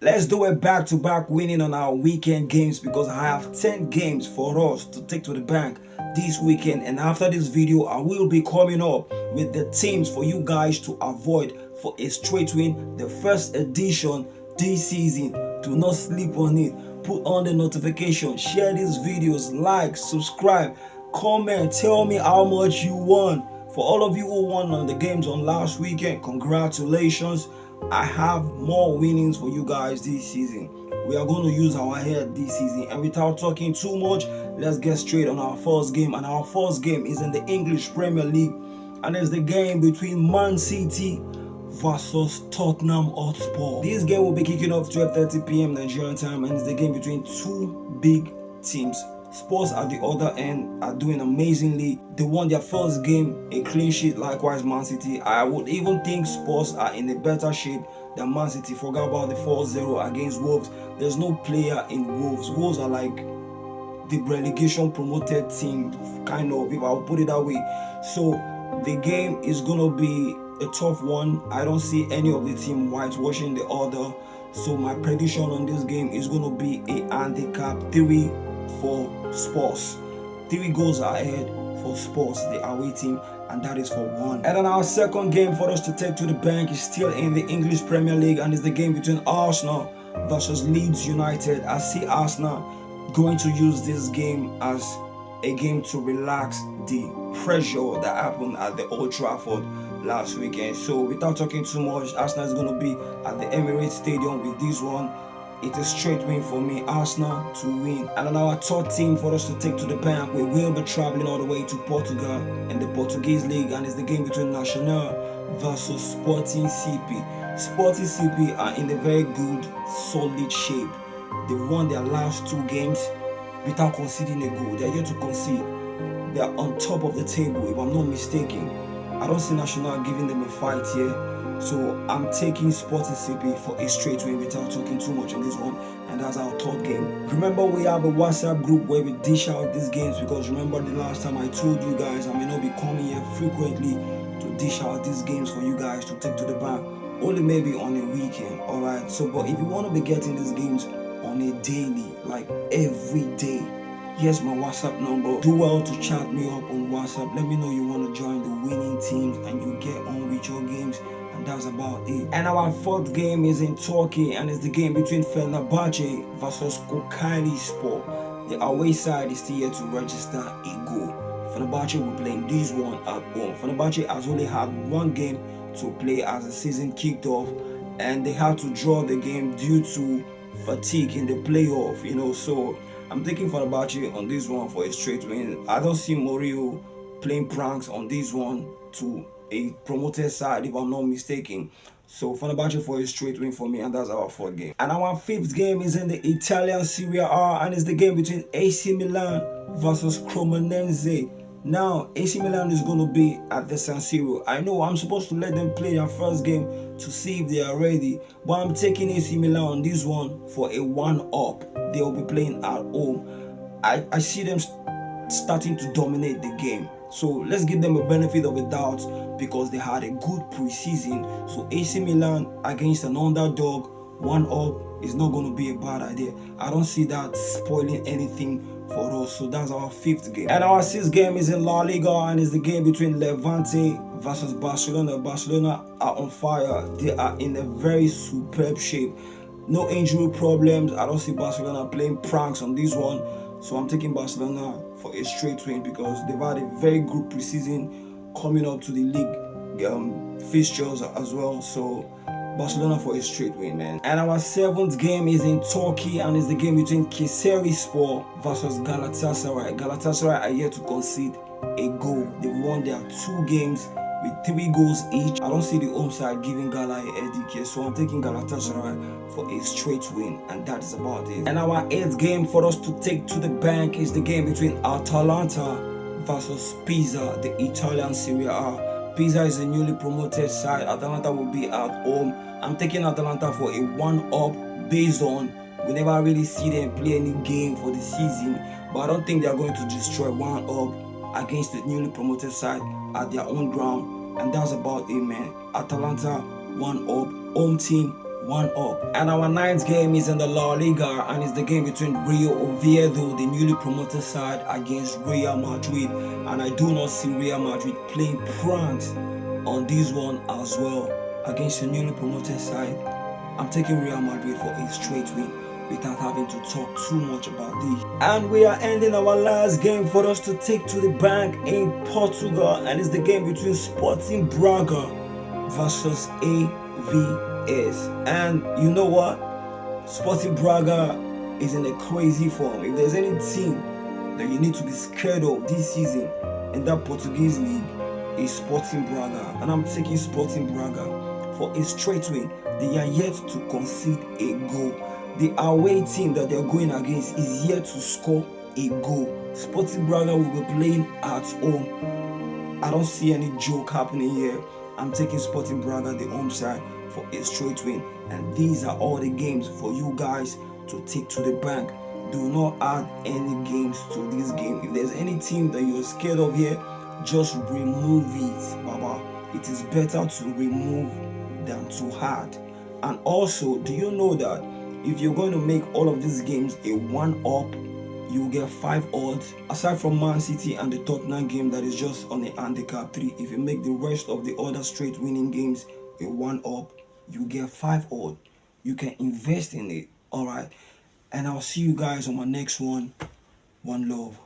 Let's do a back-to-back winning on our weekend games because I have 10 games for us to take to the bank this weekend, and after this video I will be coming up with the teams for you guys to avoid for a straight win, the first edition this season. Do not sleep on it. Put on the notification, share these videos, like, subscribe, comment, tell me how much you won. For all of you who won on the games on last weekend, congratulations. I have more winnings for you guys this season. We are going to use our head this season, and without talking too much, let's get straight on our first game. And our first game is in the English Premier League, and it's the game between Man City versus Tottenham Hotspur. This game will be kicking off 12:30 p.m. Nigerian time, and it's the game between two big teams. Spurs at the other end are doing amazingly. They won their first game, a clean sheet, likewise Man City. I would even think Spurs are in a better shape than Man City. Forget about the 4-0 against Wolves. There's no player in Wolves. Wolves are like the relegation promoted team, kind of, if I'll put it that way. So the game is going to be a tough one. I don't see any of the team whitewashing the other. So my prediction on this game is going to be a handicap 3 for Spurs. 3 goals ahead for Spurs, the away team, and that is for 1. And then our second game for us to take to the bank is still in the English Premier League, and it's the game between Arsenal versus Leeds United. I see Arsenal going to use this game as a game to relax the pressure that happened at the Old Trafford last weekend. So without talking too much, Arsenal is going to be at the Emirates Stadium with this one. It is straight win for me, Arsenal to win. And on our third team for us to take to the bank, we will be traveling all the way to Portugal in the Portuguese League, and it's the game between Nacional versus Sporting CP. Sporting CP are in a very good, solid shape. They've won their last 2 games without conceding a goal. They are yet to concede. They are on top of the table, if I'm not mistaken. I don't see Nacional giving them a fight here. So I'm taking Sporting CP for a straight win without talking too much in this one, and that's our third game. Remember, we have a WhatsApp group where we dish out these games, because remember the last time I told you guys I may not be coming here frequently to dish out these games for you guys to take to the bank, only maybe on a weekend. Alright, so but if you want to be getting these games on a daily, like every day, here's my WhatsApp number. Do well to chat me up on WhatsApp. Let me know you want to join the winning teams and you get on with your games. And that's about it. And our fourth game is in Turkey, and it's the game between Fenerbahce versus Kocaelispor. The away side is still yet to register a goal. Fenerbahce will play this one at home. Fenerbahce has only had 1 game to play as the season kicked off, and they had to draw the game due to fatigue in the playoff, so I'm taking Fenerbahce on this one for a straight win. I don't see Mourinho playing pranks on this one to a promoted side, if I'm not mistaken. So Fenerbahce for a straight win for me, and that's our 4th game. And our 5th game is in the Italian Serie A, and it's the game between AC Milan versus Cremonese. Now, AC Milan is going to be at the San Siro. I know I'm supposed to let them play their first game to see if they are ready, but I'm taking AC Milan on this one for a 1-up. They will be playing at home. I see them starting to dominate the game. So let's give them a benefit of the doubt because they had a good preseason. So AC Milan against an underdog, 1-up is not going to be a bad idea. I don't see that spoiling anything for us. So that's our 5th game. And our 6th game is in La Liga, and it's the game between Levante versus Barcelona. Barcelona are on fire. They are in a very superb shape. No injury problems. I don't see Barcelona playing pranks on this one. So I'm taking Barcelona for a straight win because they've had a very good preseason coming up to the league fixtures as well. So Barcelona for a straight win, man. And our 7th game is in Turkey, and it's the game between Kayserispor versus Galatasaray. Galatasaray are yet to concede a goal. They won their 2 games with 3 goals each. I don't see the home side giving Gala a headache here, so I'm taking Galatasaray for a straight win, and that is about it. And our 8th game for us to take to the bank is the game between Atalanta versus Pisa, the Italian Serie A. Pisa is a newly promoted side. Atalanta will be at home. I'm taking Atalanta for a 1-up based on we never really see them play any game for the season, but I don't think they are going to destroy 1-up against the newly promoted side at their own ground, and that's about it, man. Atalanta 1-up, home team 1 up. And our ninth game is in the La Liga, and it's the game between Oviedo, the newly promoted side, against Real Madrid. And I do not see Real Madrid playing pranks on this one as well against the newly promoted side. I'm taking Real Madrid for a straight win without having to talk too much about this. And we are ending our last game for us to take to the bank in Portugal, and it's the game between Sporting Braga versus AVS. And you know what? Sporting Braga is in a crazy form. If there's any team that you need to be scared of this season in that Portuguese league, is Sporting Braga. And I'm taking Sporting Braga for a straight win. They are yet to concede a goal. The away team that they're going against is yet to score a goal. Sporting Braga will be playing at home. I don't see any joke happening here. I'm taking Sporting Braga, the home side, for a straight win. And these are all the games for you guys to take to the bank. Do not add any games to this game. If there's any team that you're scared of here, just remove it, Baba. It is better to remove than to add. And also, do you know that if you're going to make all of these games a 1 up, you get 5 odds. Aside from Man City and the Tottenham game that is just on a handicap 3, if you make the rest of the other straight winning games a 1 up, you get 5 odds. You can invest in it. All right. And I'll see you guys on my next one. One love.